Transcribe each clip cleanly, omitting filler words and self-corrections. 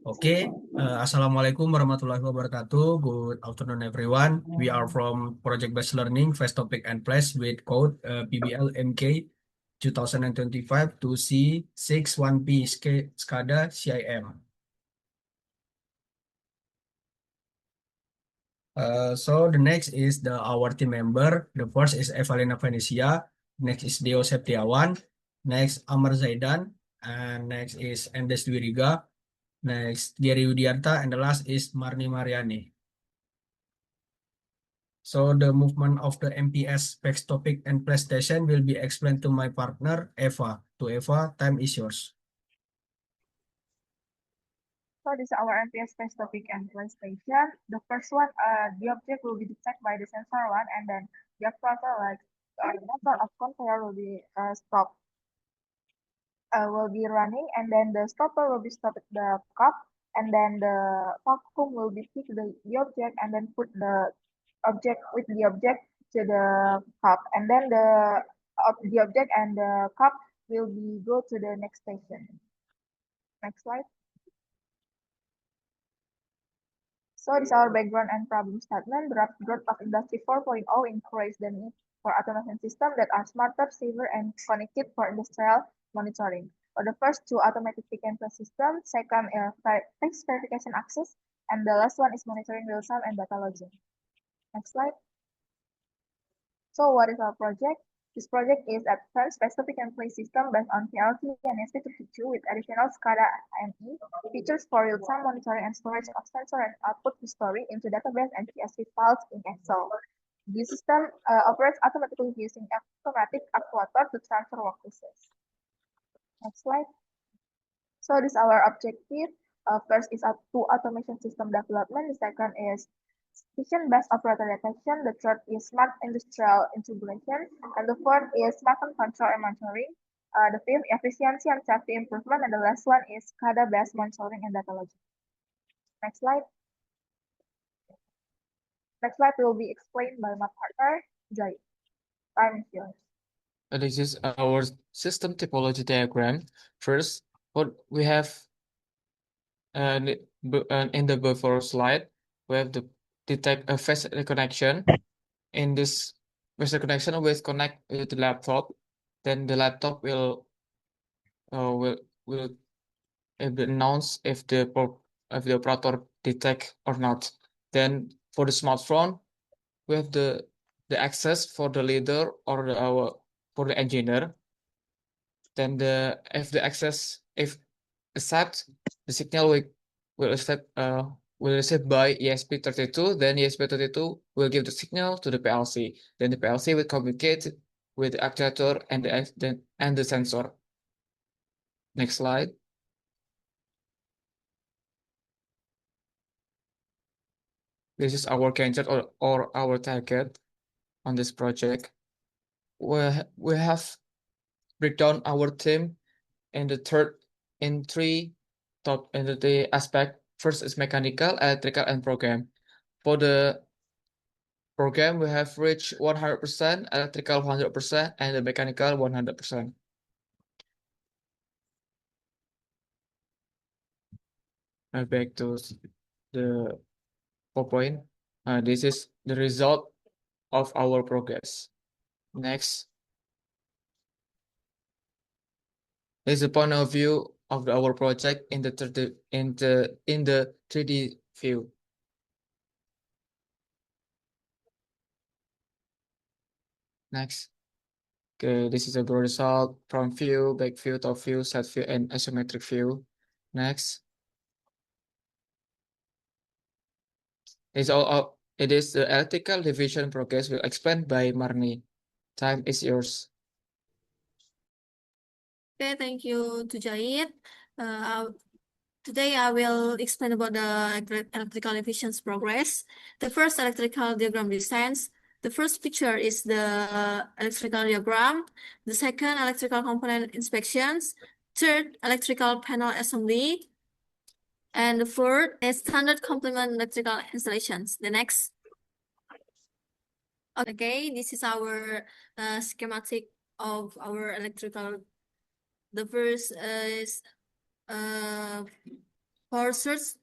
Okay, Assalamualaikum warahmatullahi wabarakatuh. Good afternoon, everyone. We are from Project-Based Learning, Fast Topic and Place with code PBL MK 2025 to C61P SCADA CIM. So the next is our team member. The first is Evalina Venesia. Next is Deo Septiawan. Next Amar Zaidan. And next is Endes Dwiriga. Next, Gary Widianta, and the last is Marni Mariani. So the movement of the MPS PAX topic and PlayStation will be explained to my partner, Eva. To Eva, time is yours. So this is our MPS space topic and PlayStation. The first one, the object will be detected by the sensor one, and then the actuator, like motor of conveyor, will be stopped, will be running, and then the stopper will be stopped at the cup, and then the vacuum will be pick the object, and then put the object to the cup, and then the object and the cup will be go to the next station. Next slide. So this is our background and problem statement. The rapid growth of Industry 4.0 encourages the need for automation systems that are smarter, safer, and connected for industrial monitoring. For the first two, automatic pick and place system. Second, face verification access. And the last one is monitoring real-time and data logging. Next slide. So what is our project? This project is advanced specific and place system based on PLC and SP252 with additional SCADA AME features for real-time monitoring and storage of sensor and output history into database and CSV files in Excel. This system operates automatically using automatic actuator to transfer work pieces. Next slide. So this is our objective. First is to automation system development. The second is vision-based operator detection. The third is smart industrial integration. And the fourth is smart control and monitoring. The fifth, efficiency and safety improvement. And the last one is SCADA-based monitoring and data logic. Next slide. Next slide will be explained by my partner, Jai. Time is yours. This is our system topology diagram. First, what we have in the before slide, we have to detect a face recognition. In this face recognition, we connect with the laptop. Then the laptop will announce if the operator detect or not. Then for the smartphone, we have the access for the leader or for the engineer. Then if accept, the signal will receive by ESP32. Then ESP32 will give the signal to the PLC. Then the PLC will communicate with the actuator and the sensor. Next slide. This is our candidate or our target on this project. We have breakdown our team in three aspect. First is mechanical, electrical, and program. For the program, we have reached 100%, electrical 100%, and the mechanical 100%. Back to the PowerPoint. This is the result of our progress. Next. This is a point of view of our project in the 3D view. Next. Okay, this is a broad result: front view, back view, top view, side view, and isometric view. Next. It is the electrical division progress will explained by Marni. Time is yours. Okay, thank you to Jahid. Today I will explain about the electrical division's progress. The first electrical diagram designs. The first picture is the electrical diagram. The second, electrical component inspections. Third, electrical panel assembly. And the fourth is standard complement electrical installations. The next. Okay, this is our schematic of our electrical. The first is power source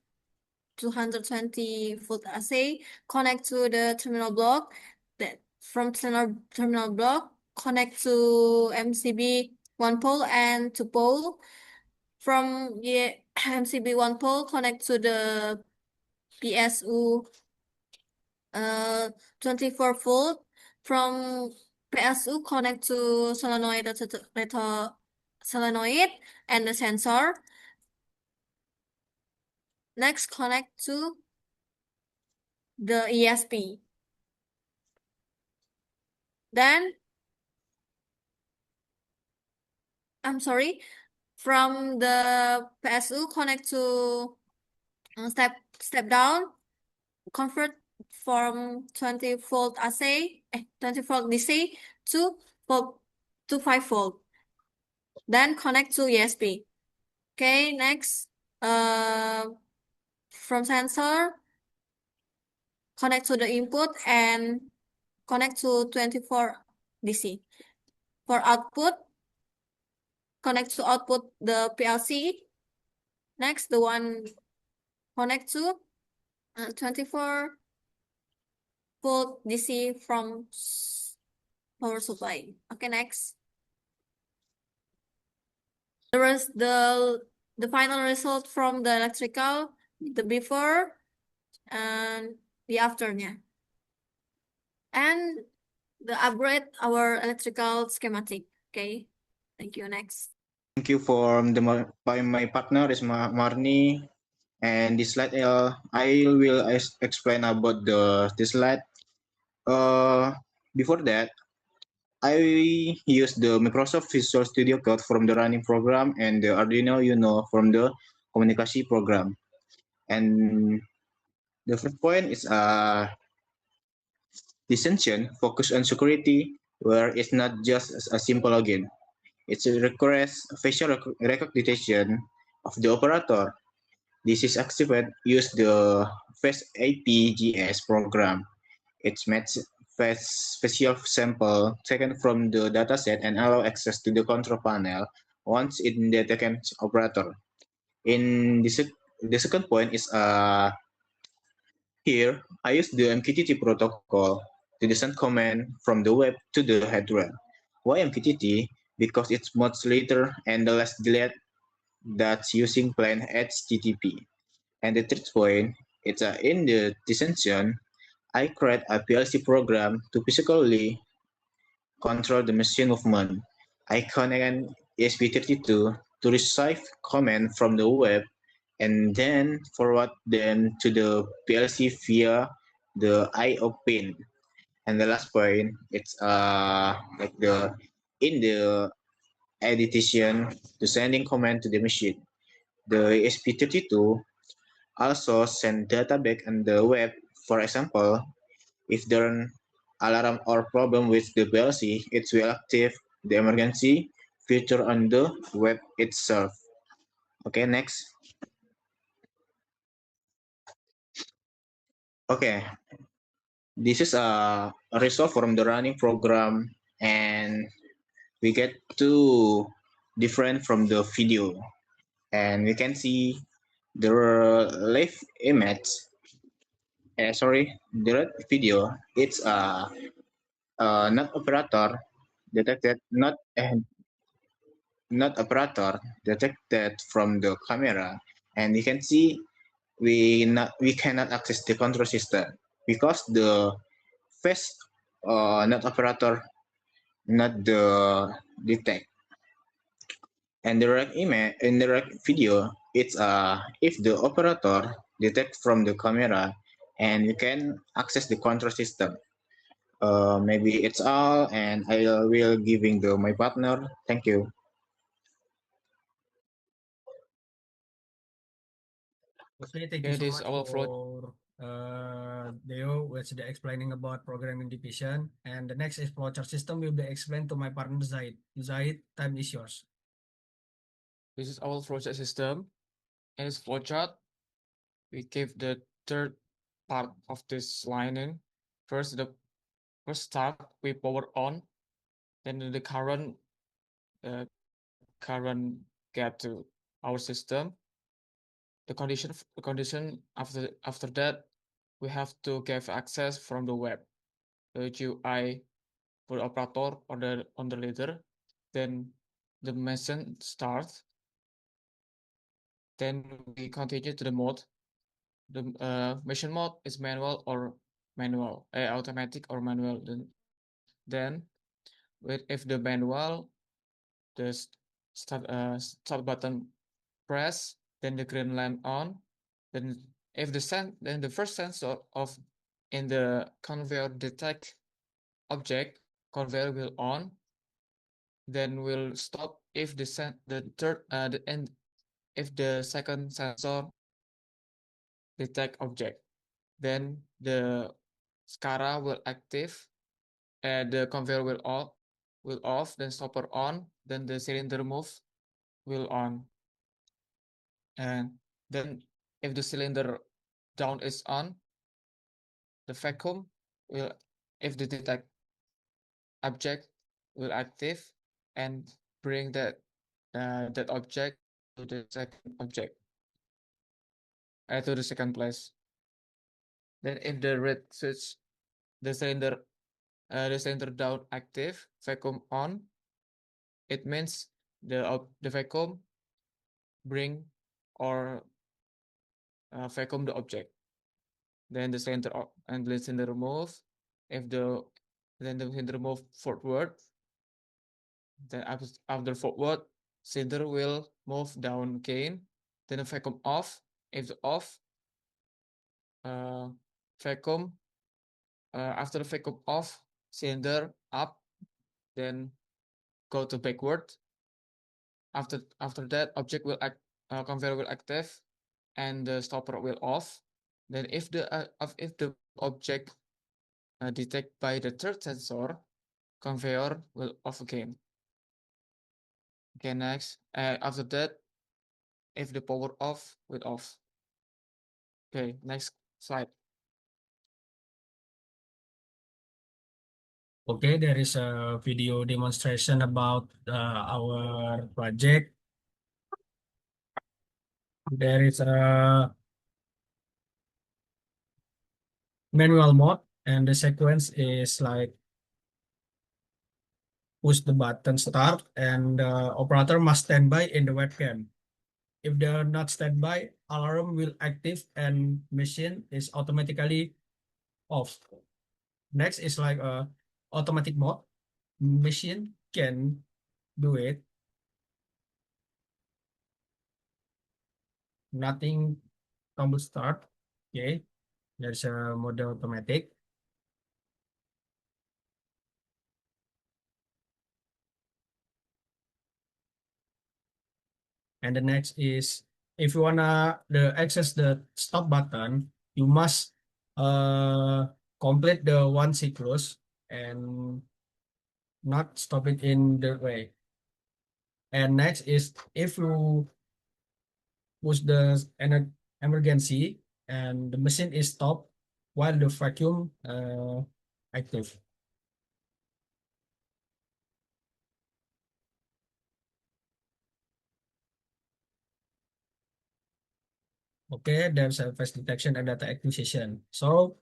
220 volt AC, connect to the terminal block. That from terminal block, connect to MCB 1 pole and 2 pole. From MCB 1 pole, connect to the PSU 24 volt. From PSU, connect to solenoid solenoid and the sensor. Next, connect to the ESP. Then, I'm sorry, from the PSU, connect to step down, convert from 20 volt AC, 20 volt DC to 5 volt. Then connect to ESP. Okay, next, from sensor, connect to the input and connect to 24 DC. For output, connect to output the PLC. Next, the one connect to 24 volt DC from power supply. Okay, next. The final result from the electrical, the before and the afternya. And the upgrade our electrical schematic. Okay, thank you. Next. Thank you by my partner is Marni, and this slide I will explain about this slide. Before that, I use the Microsoft Visual Studio Code from the running program and the Arduino Uno from the communication program. And the first point is distinction focus on security, where it's not just a simple login. It requires facial recognition of the operator. This is activated use the Face APGS program. It matches face facial sample taken from the dataset and allow access to the control panel once it detects operator. In the second point is here I use the MQTT protocol to send command from the web to the hardware. Why MQTT? Because it's much later and the less delayed that's using plain HTTP. And the third point, it's in the dissension, I create a PLC program to physically control the machine movement. I connect ESP32 to receive command from the web and then forward them to the PLC via the I/O pin. And the last point, it's like in the addition to sending command to the machine. The ESP32 also send data back on the web. For example, if there are alarm or problem with the PLC, it will active the emergency feature on the web itself. Okay, next. Okay, this is a result from the running program, and we get two different from the video, and we can see the left image. The red video. It's not operator detected, not operator detected from the camera, and you can see we cannot access the control system because the face not operator not the detect. And the right image in the right video, it's if the operator detect from the camera and you can access the control system. Maybe it's all, and I will giving my partner. Thank you. Okay, thank Okay, you so this is much our flow. for Deo with the explaining about programming division. And the next is flowchart system will be explained to my partner Zaid. Zaid, time is yours. This is our flowchart system. In this flowchart, we give the third part of this lining. First, the first start we power on, then the current get to our system, the condition after that, we have to give access from the web, the GUI for the operator on the leader. Then the mission starts. Then we continue to the mode. The mission mode is manual or automatic or manual. Then if the manual, the start button press, then the green lamp on. Then if the first sensor in the conveyor detect object, conveyor will on. Then will stop if the second sensor detect object. Then the SCARA will active, and the conveyor will off, then stopper on, then the cylinder move will on. And then if the cylinder down is on, the vacuum will, if the detect object, will active and bring that object to the second object, to the second place. Then if the red switch, the cylinder down active, vacuum on, it means the vacuum bring or vacuum the object. Then the cylinder move. If the cylinder move forward, then after forward, cylinder will move down again. Then the vacuum off. If the off, vacuum, after the vacuum off, cylinder up, then go to backward. After that, object will conveyor will active, and the stopper will off. Then if the object detected by the third sensor, conveyor will off again. Okay, next. After that, if the power off, will off. Okay, next slide. Okay, there is a video demonstration about our project. There is a manual mode, and the sequence is like push the button start, and the operator must stand by in the webcam. If they are not standby, alarm will active and machine is automatically off. Next is like a automatic mode. Machine can do it. Nothing tumble start. Okay, there's a mode automatic. And the next is, if you wanna access the stop button, you must complete the one cyclus and not stop it in the way. And next is, if you push the emergency and the machine is stopped while the vacuum active. Okay, there's a face detection and data acquisition. So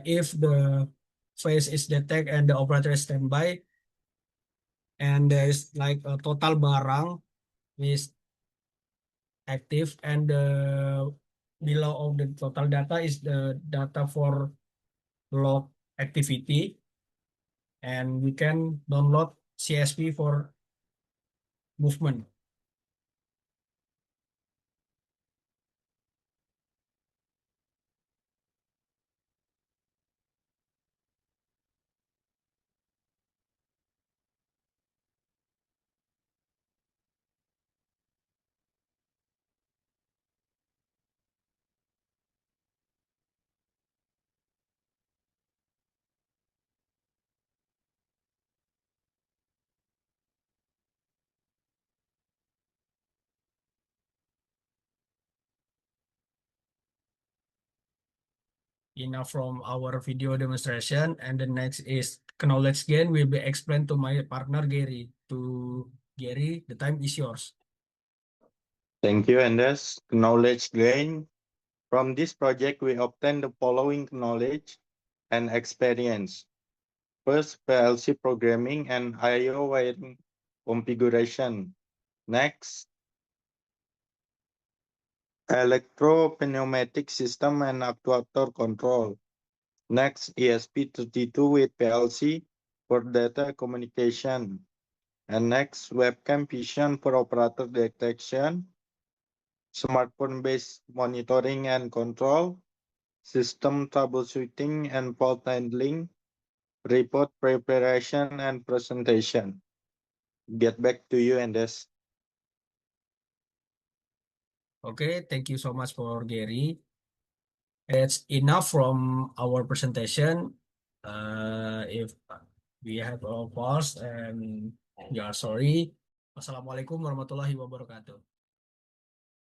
if the face is detected and the operator is standby, and there is like a total barang is active, and the below of the total data is the data for log activity, and we can download CSV for movement. Enough from our video demonstration, and the next is knowledge gain will be explained to my partner Gary. To Gary, the time is yours. Thank you, Andes. Knowledge gain. From this project, we obtain the following knowledge and experience. First, PLC programming and I/O wiring configuration. Next, electro-pneumatic system and actuator control. Next, ESP32 with PLC for data communication. And next, webcam vision for operator detection, smartphone-based monitoring and control, system troubleshooting and fault handling, report preparation and presentation. Get back to you, Andes. Okay, thank you so much for Gary. It's enough from our presentation. If we have a pause and we are sorry. Wassalamualaikum warahmatullahi wabarakatuh.